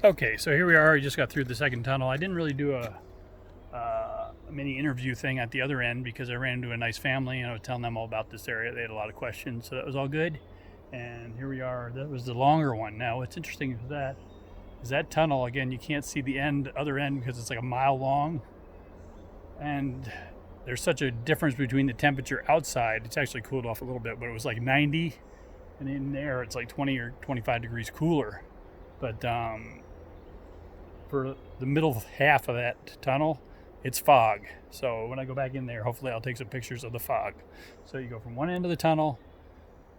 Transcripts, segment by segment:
Okay, so here we are. We just got through the second tunnel. I didn't really do a mini interview thing at the other end because I ran into a nice family and I was telling them all about this area. They had a lot of questions, so that was all good. And here we are. That was the longer one. Now, what's interesting is that tunnel, again, you can't see the other end because it's like a mile long. And there's such a difference between the temperature outside. It's actually cooled off a little bit, but it was like 90, and in there it's like 20 or 25 degrees cooler. But for the middle half of that tunnel, it's fog. So when I go back in there, hopefully I'll take some pictures of the fog. So you go from one end of the tunnel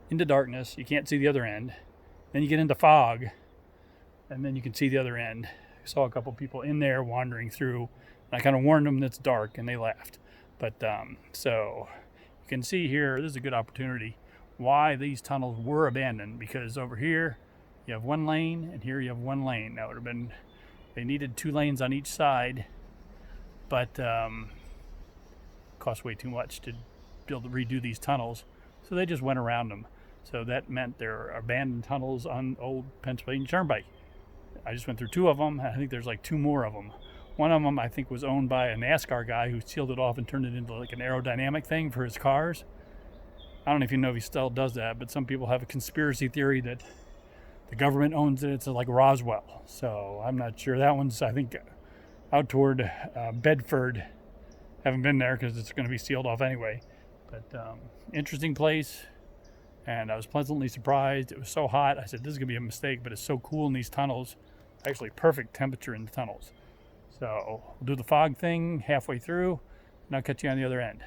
into darkness, you can't see the other end. Then you get into fog, and then you can see the other end. I saw a couple people in there wandering through, and I kind of warned them that it's dark, and they laughed. But so you can see here, this is a good opportunity why these tunnels were abandoned, because over here you have one lane, and here you have one lane. That would have been, they needed 2 lanes on each side, but cost way too much to be able to redo these tunnels, so they just went around them. So that meant there are abandoned tunnels on old Pennsylvania Turnpike. I just went through 2 of them. I think there's like 2 more of them. One of them I think was owned by a NASCAR guy who sealed it off and turned it into like an aerodynamic thing for his cars. I don't know if you know if he still does that, but some people have a conspiracy theory that the government owns it. It's like Roswell. So I'm not sure. That one's, I think, out toward Bedford. Haven't been there because it's going to be sealed off anyway. But interesting place. And I was pleasantly surprised. It was so hot. I said, this is going to be a mistake, but it's so cool in these tunnels. Actually, perfect temperature in the tunnels. So we'll do the fog thing halfway through, and I'll catch you on the other end.